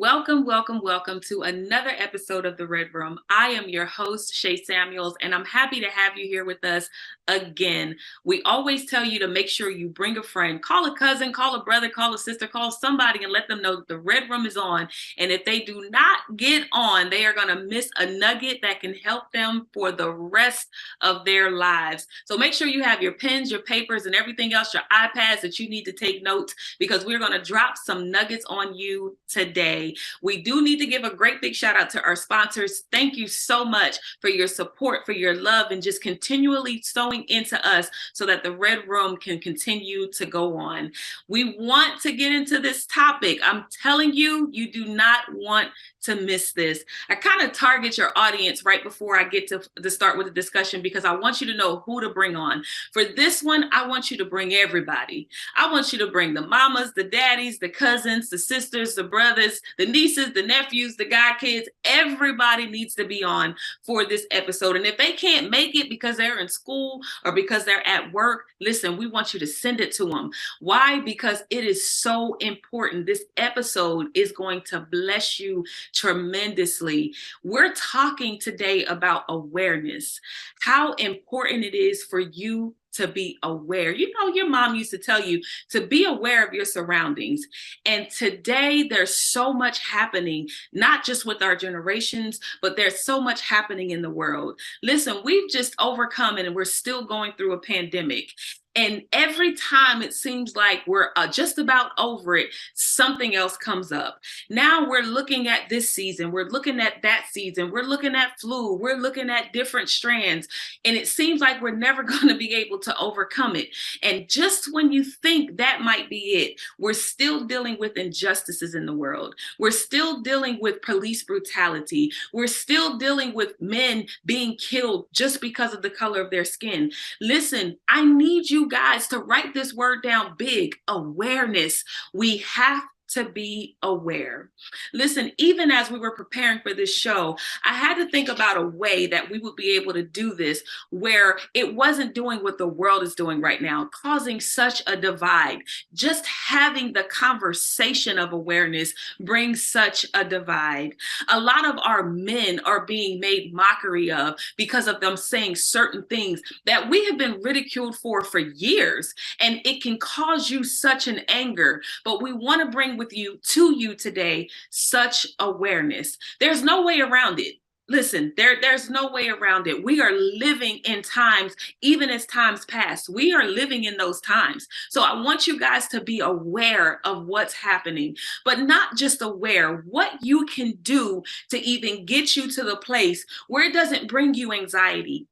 Welcome, welcome, welcome to another episode of The Red Room. I am your host, Shay Samuels, and I'm happy to have you here with us again. We always tell you to make sure you bring a friend, call a cousin, call a brother, call a sister, call somebody and let them know that The Red Room is on. And if they do not get on, they are going to miss a nugget that can help them for the rest of their lives. So make sure you have your pens, your papers, and everything else, your iPads that you need to take notes, because we're going to drop some nuggets on you today. We do need to give a great big shout out to our sponsors. Thank you so much for your support, for your love, and just continually sewing into us so that the Red Room can continue to go on. We want to get into this topic. I'm telling you, you do not want to miss this. I kind of target your audience right before I get to start with the discussion, because I want you to know who to bring on. For this one, I want you to bring everybody. I want you to bring the mamas, the daddies, the cousins, the sisters, the brothers, the nieces, the nephews, the godkids. Everybody needs to be on for this episode. And if they can't make it because they're in school or because they're at work, listen, we want you to send it to them. Why? Because it is so important. This episode is going to bless you tremendously. We're talking today about awareness, how important it is for you to be aware. You know, your mom used to tell you to be aware of your surroundings. And today there's so much happening, not just with our generations, but there's so much happening in the world. Listen, we've just overcome it and we're still going through a pandemic. And every time it seems like we're just about over it, something else comes up. Now we're looking at this season. We're looking at that season. We're looking at flu. We're looking at different strands. And it seems like we're never going to be able to overcome it. And just when you think that might be it, we're still dealing with injustices in the world. We're still dealing with police brutality. We're still dealing with men being killed just because of the color of their skin. Listen, I need you guys to write this word down big: awareness. We have to be aware. Listen, even as we were preparing for this show, I had to think about a way that we would be able to do this where it wasn't doing what the world is doing right now, causing such a divide. Just having the conversation of awareness brings such a divide. A lot of our men are being made mockery of because of them saying certain things that we have been ridiculed for years, and it can cause you such an anger. But we want to bring to you today such awareness. There's no way around it. Listen, there's no way around it. We are living in times, even as times past, we are living in those times. So I want you guys to be aware of what's happening, but not just aware, what you can do to even get you to the place where it doesn't bring you anxiety,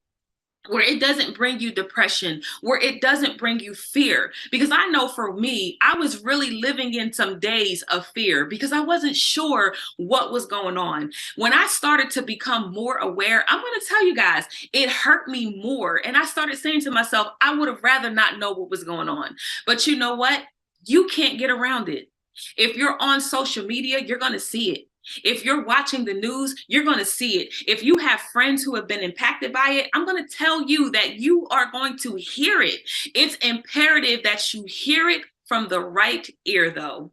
where it doesn't bring you depression, where it doesn't bring you fear. Because I know for me, I was really living in some days of fear because I wasn't sure what was going on. When I started to become more aware, I'm going to tell you guys, it hurt me more. And I started saying to myself, I would have rather not know what was going on. But you know what? You can't get around it. If you're on social media, you're going to see it. If you're watching the news, you're going to see it. If you have friends who have been impacted by it, I'm going to tell you that you are going to hear it. It's imperative that you hear it from the right ear, though.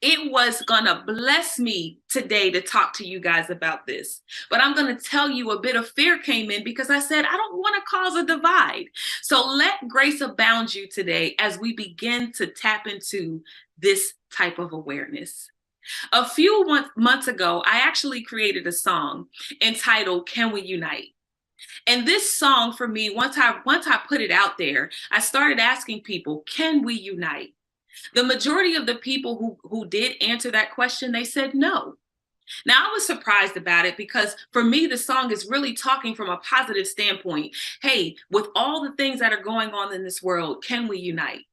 It was going to bless me today to talk to you guys about this. But I'm going to tell you, a bit of fear came in because I said, I don't want to cause a divide. So let grace abound you today as we begin to tap into this type of awareness. A few months ago, I actually created a song entitled "Can We Unite?" And this song for me, once I put it out there, I started asking people, can we unite? The majority of the people who did answer that question, they said no. Now, I was surprised about it because for me, the song is really talking from a positive standpoint. Hey, with all the things that are going on in this world, can we unite?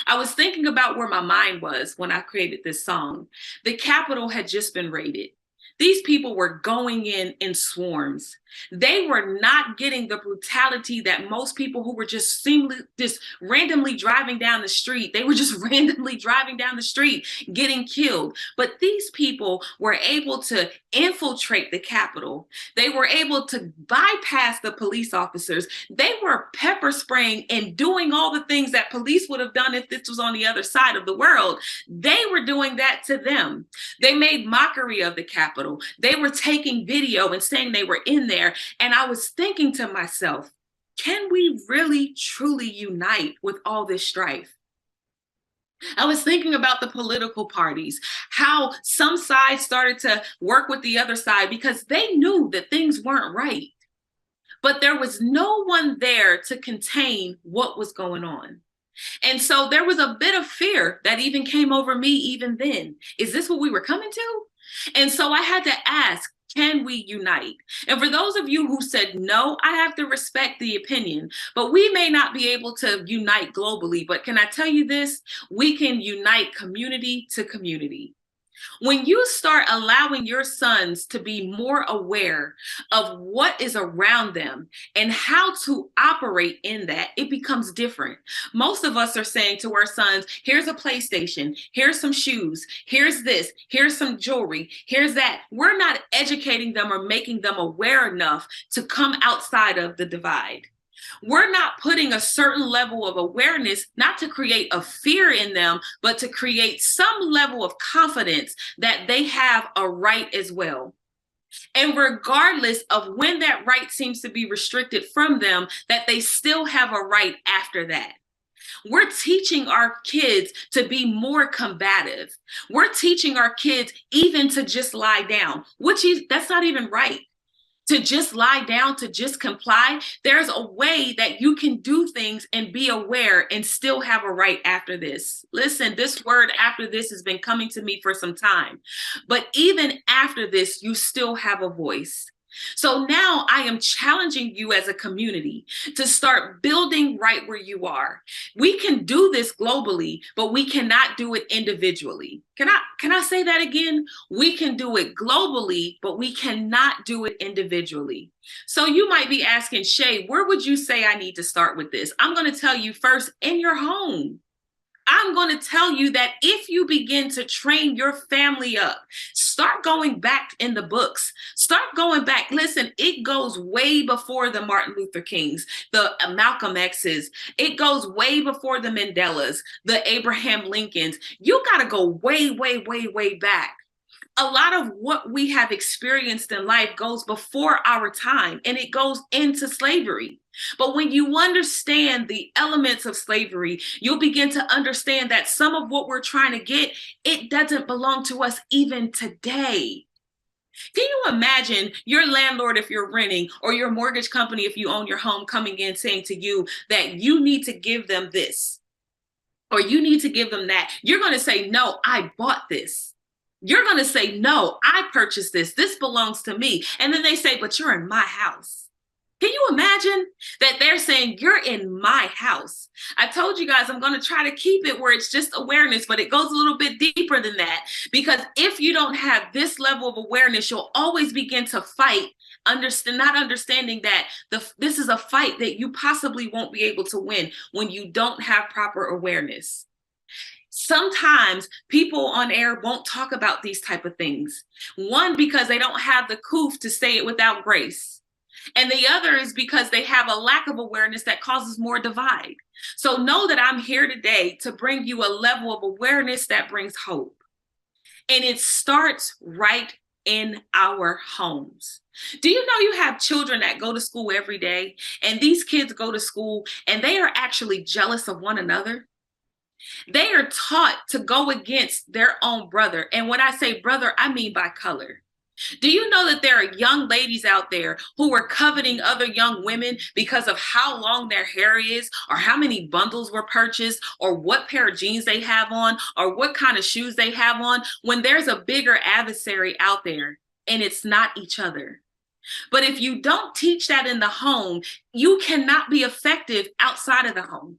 I was thinking about where my mind was when I created this song. The Capitol had just been raided. These people were going in swarms. They were not getting the brutality that most people who were just seemingly just randomly driving down the street, they were just randomly driving down the street getting killed. But these people were able to infiltrate the Capitol. They were able to bypass the police officers. They were pepper spraying and doing all the things that police would have done if this was on the other side of the world. They were doing that to them. They made mockery of the Capitol. They were taking video and saying they were in there. And I was thinking to myself, can we really truly unite with all this strife? I was thinking about the political parties, how some sides started to work with the other side because they knew that things weren't right. But there was no one there to contain what was going on. And so there was a bit of fear that even came over me even then. Is this what we were coming to? And so I had to ask, can we unite? And for those of you who said no, I have to respect the opinion, but we may not be able to unite globally. But can I tell you this? We can unite community to community. When you start allowing your sons to be more aware of what is around them and how to operate in that, it becomes different. Most of us are saying to our sons, here's a PlayStation, here's some shoes, here's this, here's some jewelry, here's that. We're not educating them or making them aware enough to come outside of the divide. We're not putting a certain level of awareness, not to create a fear in them, but to create some level of confidence that they have a right as well. And regardless of when that right seems to be restricted from them, that they still have a right after that. We're teaching our kids to be more combative. We're teaching our kids even to just lie down, that's not even right. To just lie down, to just comply. There's a way that you can do things and be aware and still have a right after this. Listen, this word after this has been coming to me for some time. But even after this, you still have a voice. So now I am challenging you as a community to start building right where you are. We can do this globally, but we cannot do it individually. Can I say that again? We can do it globally, but we cannot do it individually. So you might be asking, Shay, where would you say I need to start with this? I'm going to tell you first, in your home. I'm going to tell you that if you begin to train your family up, start going back in the books, start going back. Listen, it goes way before the Martin Luther Kings, the Malcolm X's. It goes way before the Mandelas, the Abraham Lincolns. You got to go way, way, way, way back. A lot of what we have experienced in life goes before our time, and it goes into slavery. But when you understand the elements of slavery, you'll begin to understand that some of what we're trying to get, it doesn't belong to us even today. Can you imagine your landlord, if you're renting, or your mortgage company, if you own your home, coming in saying to you that you need to give them this, or you need to give them that? You're going to say, no, I bought this. You're going to say, no, I purchased this. This belongs to me. And then they say, but you're in my house. Can you imagine that they're saying, you're in my house? I told you guys, I'm going to try to keep it where it's just awareness, but it goes a little bit deeper than that. Because if you don't have this level of awareness, you'll always begin to fight, not understanding that this is a fight that you possibly won't be able to win when you don't have proper awareness. Sometimes people on air won't talk about these type of things. One, because they don't have the coof to say it without grace. And the other is because they have a lack of awareness that causes more divide. So know that I'm here today to bring you a level of awareness that brings hope. And it starts right in our homes. Do you know you have children that go to school every day, and these kids go to school and they are actually jealous of one another? They are taught to go against their own brother. And when I say brother, I mean by color. Do you know that there are young ladies out there who are coveting other young women because of how long their hair is, or how many bundles were purchased, or what pair of jeans they have on, or what kind of shoes they have on, when there's a bigger adversary out there, and it's not each other? But if you don't teach that in the home, you cannot be effective outside of the home.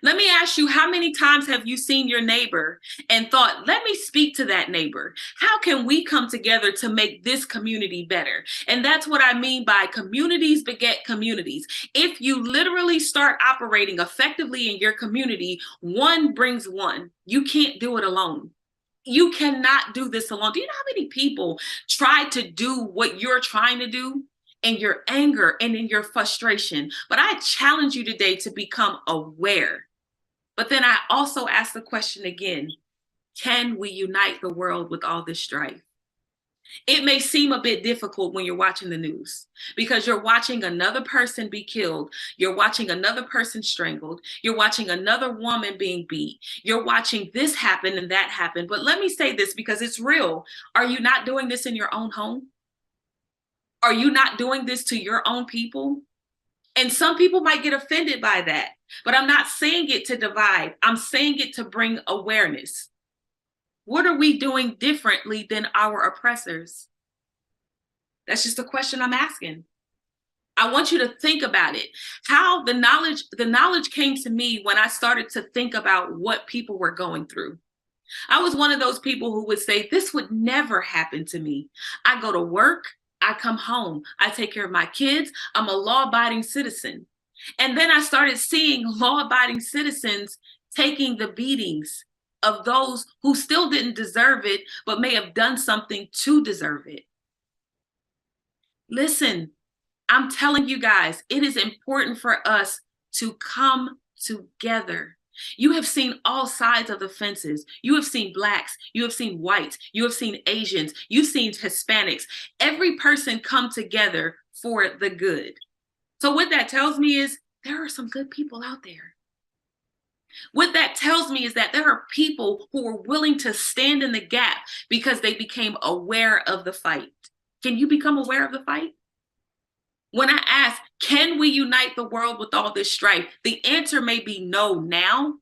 Let me ask you, how many times have you seen your neighbor and thought, let me speak to that neighbor? How can we come together to make this community better? And that's what I mean by communities beget communities. If you literally start operating effectively in your community, one brings one. You can't do it alone. You cannot do this alone. Do you know how many people try to do what you're trying to do in your anger and in your frustration? But I challenge you today to become aware. But then I also ask the question again, can we unite the world with all this strife? It may seem a bit difficult when you're watching the news because you're watching another person be killed. You're watching another person strangled. You're watching another woman being beat. You're watching this happen and that happen. But let me say this because it's real. Are you not doing this in your own home? Are you not doing this to your own people? And some people might get offended by that, but I'm not saying it to divide. I'm saying it to bring awareness. What are we doing differently than our oppressors? That's just a question I'm asking. I want you to think about it. How the knowledge came to me when I started to think about what people were going through. I was one of those people who would say, this would never happen to me. I go to work, I come home, I take care of my kids, I'm a law-abiding citizen. And then I started seeing law-abiding citizens taking the beatings of those who still didn't deserve it, but may have done something to deserve it. Listen, I'm telling you guys, it is important for us to come together. You have seen all sides of the fences. You have seen Blacks, you have seen whites, you have seen Asians, you've seen Hispanics. Every person come together for the good. So what that tells me is there are some good people out there. What that tells me is that there are people who are willing to stand in the gap because they became aware of the fight. Can you become aware of the fight? When I ask, can we unite the world with all this strife? The answer may be no now,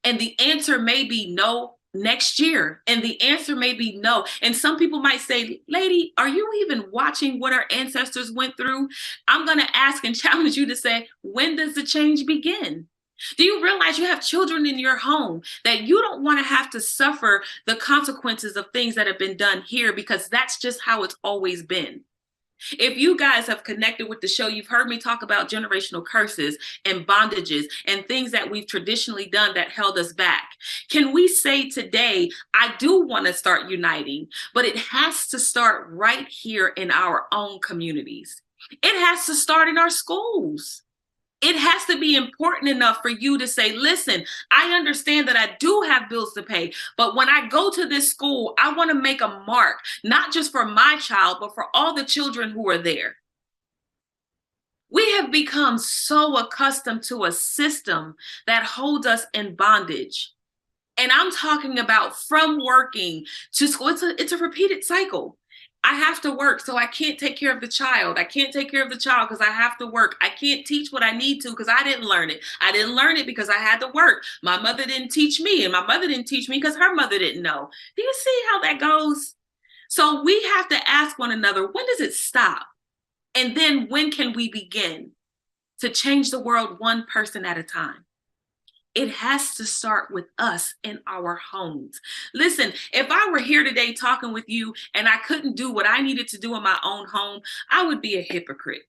and the answer may be no next year, and the answer may be no. And some people might say, lady, are you even watching what our ancestors went through? I'm going to ask and challenge you to say, when does the change begin? Do you realize you have children in your home that you don't want to have to suffer the consequences of things that have been done here because that's just how it's always been? If you guys have connected with the show, you've heard me talk about generational curses and bondages and things that we've traditionally done that held us back. Can we say today, I do want to start uniting, but it has to start right here in our own communities. It has to start in our schools. It has to be important enough for you to say, listen, I understand that I do have bills to pay, but when I go to this school, I want to make a mark, not just for my child, but for all the children who are there. We have become so accustomed to a system that holds us in bondage. And I'm talking about from working to school. It's a repeated cycle. I have to work, so I can't take care of the child. I can't take care of the child because I have to work. I can't teach what I need to because I didn't learn it. I didn't learn it because I had to work. My mother didn't teach me, and my mother didn't teach me because her mother didn't know. Do you see how that goes? So we have to ask one another, when does it stop? And then when can we begin to change the world one person at a time? It has to start with us in our homes. Listen, if I were here today talking with you and I couldn't do what I needed to do in my own home, I would be a hypocrite.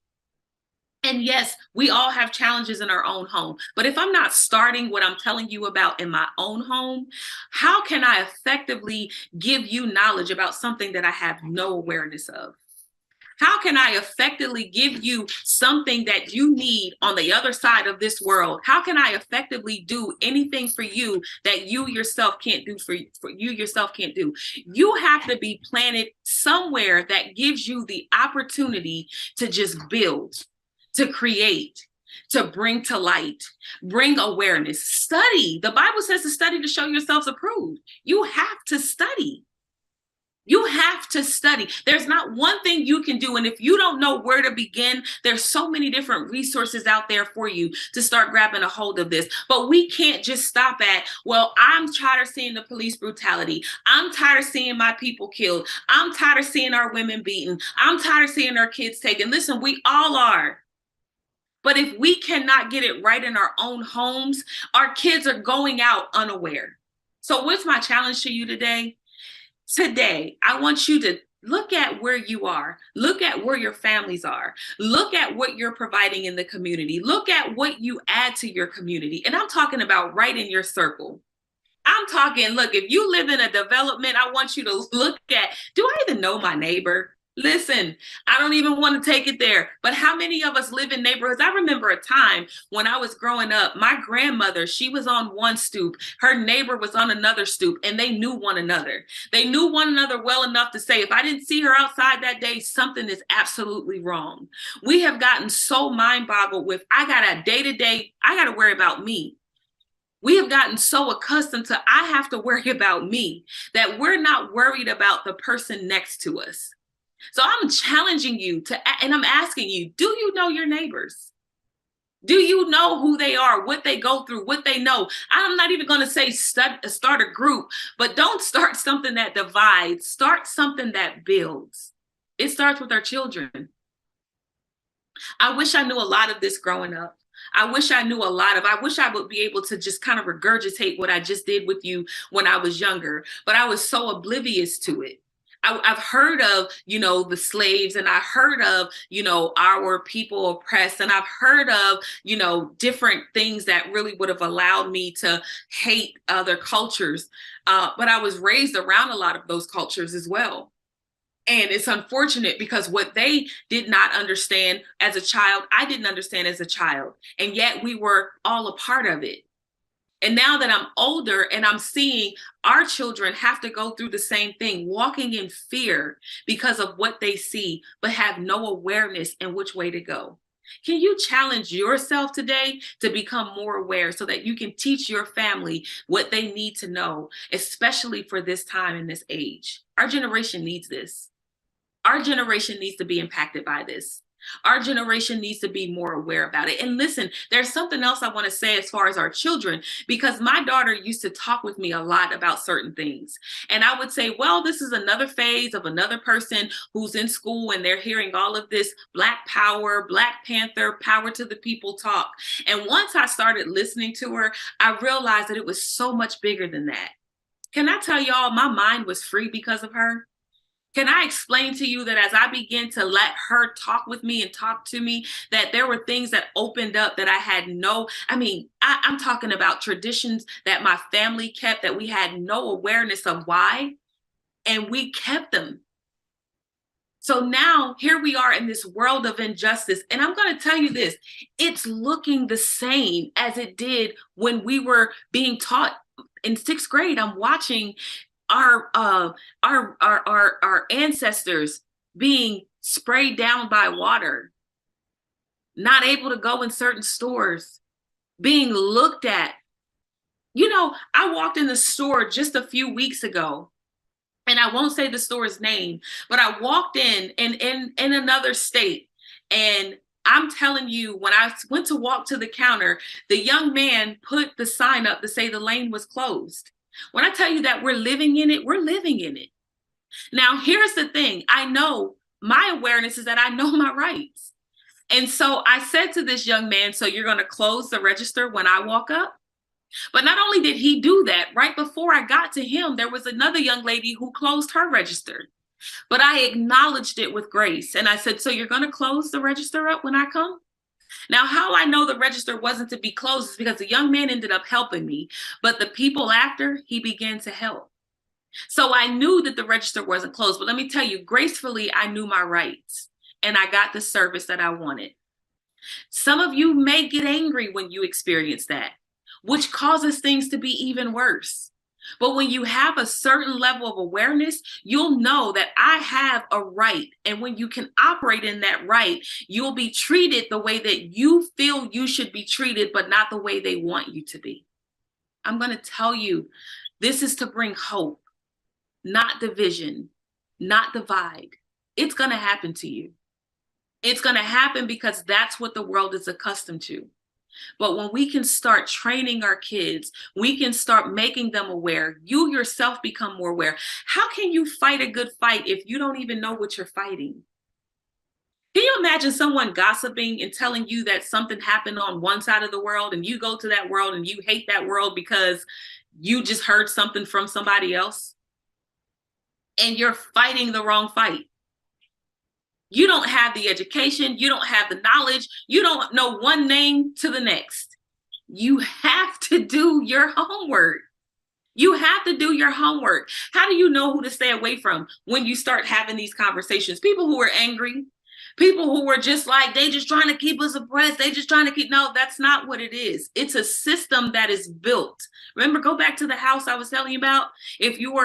And yes, we all have challenges in our own home. But if I'm not starting what I'm telling you about in my own home, how can I effectively give you knowledge about something that I have no awareness of? How can I effectively give you something that you need on the other side of this world? How can I effectively do anything for you that you yourself can't do for you yourself can't do? You have to be planted somewhere that gives you the opportunity to just build, to create, to bring to light, bring awareness, study. The Bible says to study to show yourselves approved. You have to study. You have to study. There's not one thing you can do. And if you don't know where to begin, there's so many different resources out there for you to start grabbing a hold of this. But we can't just stop at, well, I'm tired of seeing the police brutality. I'm tired of seeing my people killed. I'm tired of seeing our women beaten. I'm tired of seeing our kids taken. Listen, we all are. But if we cannot get it right in our own homes, our kids are going out unaware. So what's my challenge to you today? Today, I want you to look at where you are. Look at where your families are. Look at what you're providing in the community. Look at what you add to your community. And I'm talking about right in your circle. I'm talking, look, if you live in a development, I want you to look at, do I even know my neighbor? Listen, I don't even want to take it there. But how many of us live in neighborhoods? I remember a time when I was growing up, my grandmother, she was on one stoop, her neighbor was on another stoop, and they knew one another. They knew one another well enough to say, if I didn't see her outside that day, something is absolutely wrong. We have gotten so mind boggled with, I got a day to day, I got to worry about me. We have gotten so accustomed to, I have to worry about me, that we're not worried about the person next to us. So I'm challenging you to, and I'm asking you, do you know your neighbors? Do you know who they are, what they go through, what they know? I'm not even going to say start a group, but don't start something that divides. Start something that builds. It starts with our children. I wish I knew a lot of this growing up. I wish I would be able to just kind of regurgitate what I just did with you when I was younger, but I was so oblivious to it. I've heard of, the slaves, and I heard of, our people oppressed, and I've heard of, different things that really would have allowed me to hate other cultures. But I was raised around a lot of those cultures as well. And it's unfortunate because what they did not understand as a child, I didn't understand as a child. And yet we were all a part of it. And now that I'm older and I'm seeing our children have to go through the same thing, walking in fear because of what they see, but have no awareness in which way to go. Can you challenge yourself today to become more aware so that you can teach your family what they need to know, especially for this time and this age? Our generation needs this. Our generation needs to be impacted by this. Our generation needs to be more aware about it. And listen, there's something else I want to say as far as our children, because my daughter used to talk with me a lot about certain things. And I would say, well, this is another phase of another person who's in school and they're hearing all of this Black power, Black Panther, power to the people talk. And once I started listening to her, I realized that it was so much bigger than that. Can I tell y'all, my mind was free because of her? Can I explain to you that as I began to let her talk with me and talk to me, that there were things that opened up that I had I'm talking about traditions that my family kept that we had no awareness of why, and we kept them. So now here we are in this world of injustice. And I'm going to tell you this, it's looking the same as it did when we were being taught in sixth grade. I'm watching our ancestors being sprayed down by water, not able to go in certain stores, being looked at. I walked in the store just a few weeks ago, and I won't say the store's name, but I walked in another state, and I'm telling you, when I went to walk to the counter, the young man put the sign up to say the lane was closed. When I tell you that we're living in it, we're living in it. Now, here's the thing. I know my awareness is that I know my rights. And so I said to this young man, so you're going to close the register when I walk up? But not only did he do that, right before I got to him, there was another young lady who closed her register. But I acknowledged it with grace. And I said, so you're going to close the register up when I come? Now, how I know the register wasn't to be closed is because the young man ended up helping me, but the people after, he began to help. So I knew that the register wasn't closed, but let me tell you, gracefully, I knew my rights and I got the service that I wanted. Some of you may get angry when you experience that, which causes things to be even worse. But when you have a certain level of awareness, you'll know that I have a right. And when you can operate in that right, you'll be treated the way that you feel you should be treated, but not the way they want you to be. I'm going to tell you, this is to bring hope, not division, not divide. It's going to happen to you. It's going to happen because that's what the world is accustomed to. But when we can start training our kids, we can start making them aware. You yourself become more aware. How can you fight a good fight if you don't even know what you're fighting? Can you imagine someone gossiping and telling you that something happened on one side of the world and you go to that world and you hate that world because you just heard something from somebody else and you're fighting the wrong fight? You don't have the education, you don't have the knowledge, you don't know one name to the next. You have to do your homework. You have to do your homework. How do you know who to stay away from when you start having these conversations? People who are angry, people who were just like, they just trying to keep us oppressed. They just trying to keep, no, that's not what it is. It's a system that is built. Remember, go back to the house I was telling you about. If you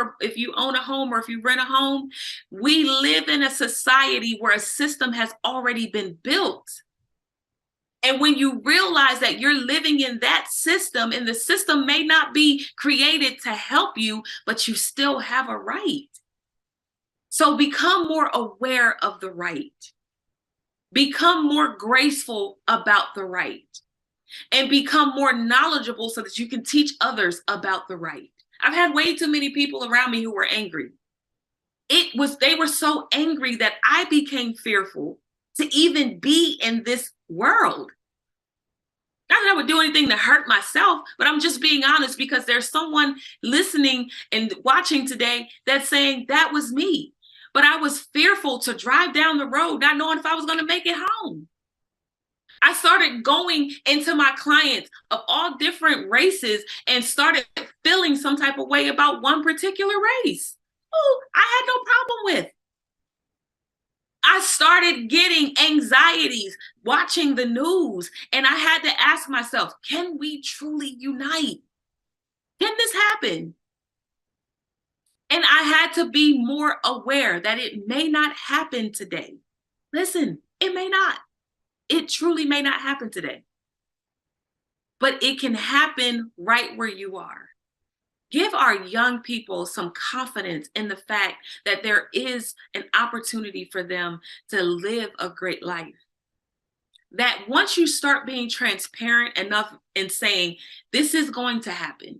own a home or if you rent a home, we live in a society where a system has already been built. And when you realize that you're living in that system and the system may not be created to help you, but you still have a right. So become more aware of the right. Become more graceful about the right. And become more knowledgeable so that you can teach others about the right. I've had way too many people around me who were angry. They were so angry that I became fearful to even be in this world. Not that I would do anything to hurt myself, but I'm just being honest because there's someone listening and watching today that's saying that was me. But I was fearful to drive down the road, not knowing if I was going to make it home. I started going into my clients of all different races and started feeling some type of way about one particular race. Oh, I had no problem with. I started getting anxieties watching the news, and I had to ask myself, can we truly unite? Can this happen? And I had to be more aware that it may not happen today. Listen, it may not. It truly may not happen today. But it can happen right where you are. Give our young people some confidence in the fact that there is an opportunity for them to live a great life. That once you start being transparent enough in saying, this is going to happen.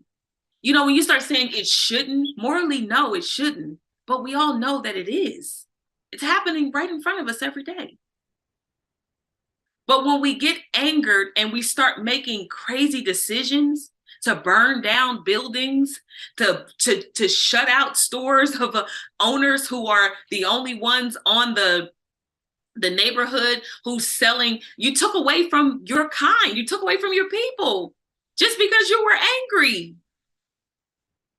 You know, when you start saying it shouldn't, morally, no, it shouldn't. But we all know that it is. It's happening right in front of us every day. But when we get angered and we start making crazy decisions, to burn down buildings, to shut out stores of owners who are the only ones on the neighborhood who's selling. You took away from your kind. You took away from your people just because you were angry.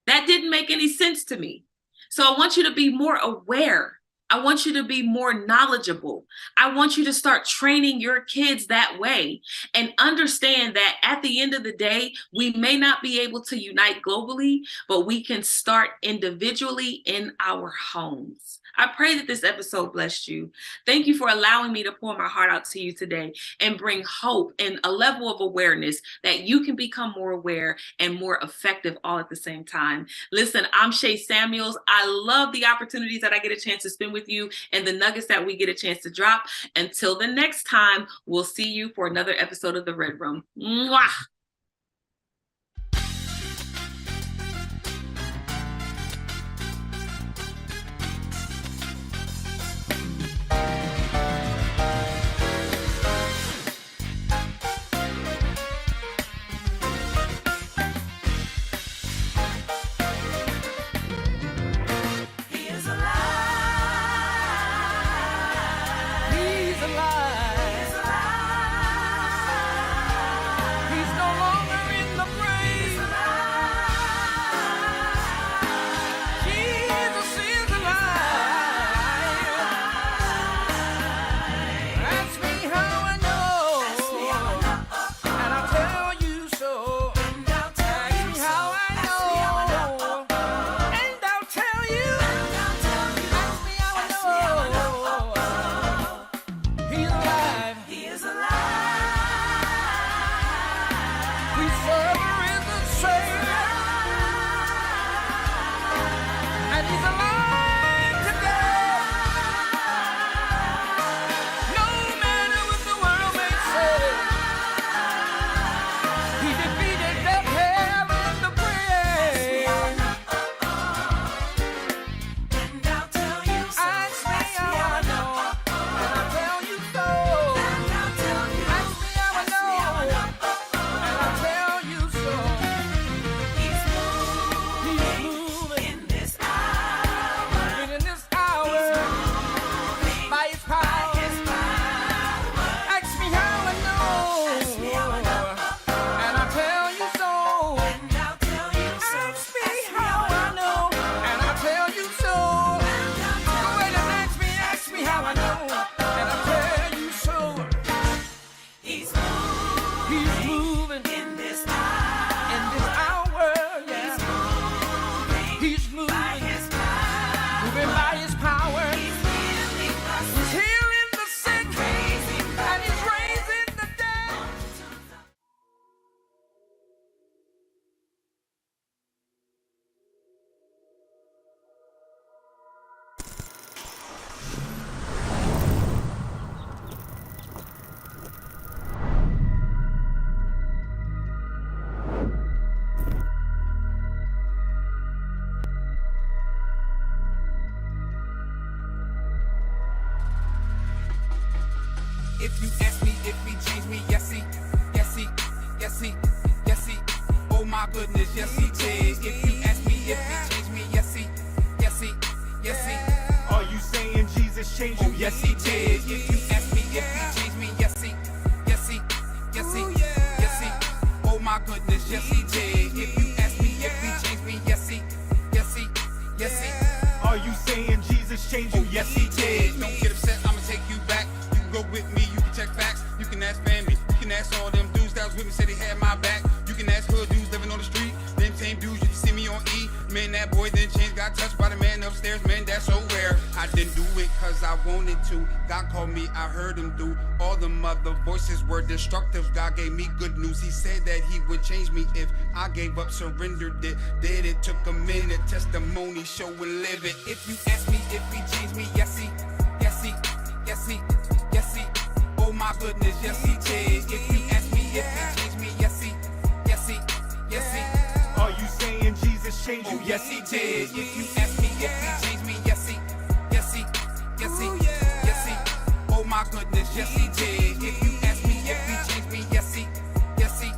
That didn't make any sense to me. So I want you to be more aware. I want you to be more knowledgeable. I want you to start training your kids that way and understand that at the end of the day, we may not be able to unite globally, but we can start individually in our homes. I pray that this episode blessed you. Thank you for allowing me to pour my heart out to you today and bring hope and a level of awareness that you can become more aware and more effective all at the same time. Listen, I'm Shay Samuels. I love the opportunities that I get a chance to spend with you and the nuggets that we get a chance to drop. Until the next time, we'll see you for another episode of The Red Room. Mwah! He's alive. He's gonna If you ask me if he changed me, yes he, yes he, yes he, yes he. Oh my goodness, yes he did. If you ask me if he changed me, yes he, yes he, yes he. Are you saying Jesus changed you? Oh yes he did. If you ask me if he changed me, yes he, yes he, yes he, yes he. Oh my goodness, yes he did. If you ask me if he changed me, yes he, yes he, yes he. Are you saying Jesus changed you? Oh yes he did. Don't get upset, I'ma take you back. You can go with me, you can check facts. You can ask family, you can ask all them dudes that was with me, said they had my back. You can ask hood dudes living on the street. Them same dudes you can see me on E. Man, that boy didn't change, got touched by the man upstairs. Man, that's so rare. I didn't do it cause I wanted to. God called me, I heard him do. All the other voices were destructive. God gave me good news. He said that he would change me if I gave up, surrendered it. Did it, took a minute, testimony, show and live it. If you ask me if he changed me, yes he, yes he, yes he, yes he. Oh my goodness, yes he did. If you ask me if he changed me, yes he, yes he, yes he. Are you saying Jesus changed you? Oh yes he did. If you ask me if he changed me, yes he, yes he, yes he, yes he. Oh my goodness, yes he did. If you ask me if he changed me, yes he, yes he,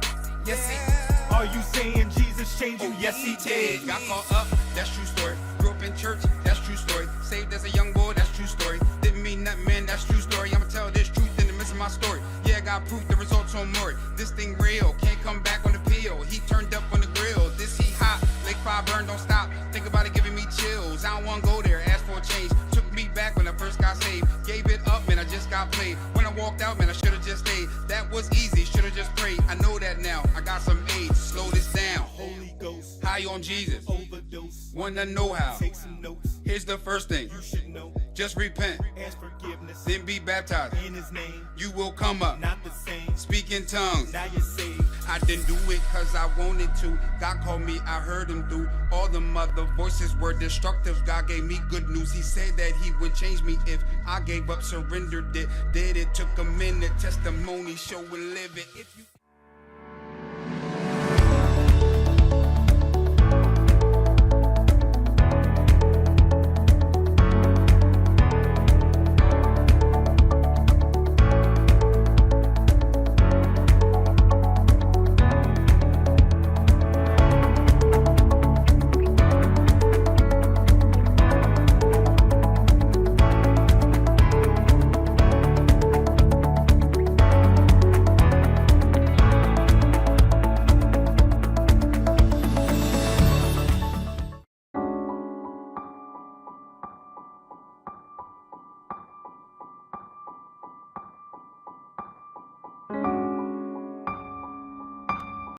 yes he. Are you saying Jesus changed you? Oh yes he did. Got caught up, that's true story. Grew up in church, that's true story. Saved as a young boy, that's true story. Didn't mean nothing, man, that's true story. I'ma tell this truth in the midst of my story. Yeah, I got proof, the results on more. This thing real, can't come back on the peel. He turned up on the grill, this he hot. Lake fire burn, don't stop. Think about it, giving me chills. I don't wanna go there, ask for a change. Took me back when I first got saved. Gave it up, man, I just got played. When I walked out, man, I should've just stayed. That was easy, should've just prayed. I know that now, I got some age. Slow this down. Holy Ghost, High on Jesus. overdose. Wanna know how? Take some notes. Here's the first thing. You should know. Just repent, Ask forgiveness then be baptized. in his name. You will come up, Not the same. speak in tongues. Now you're saved. I didn't do it cause I wanted to. God called me, I heard him do. All the other voices were destructive. God gave me good news. He said that he would change me if I gave up, surrendered it. Did it, took a minute, testimony, show and live it. If you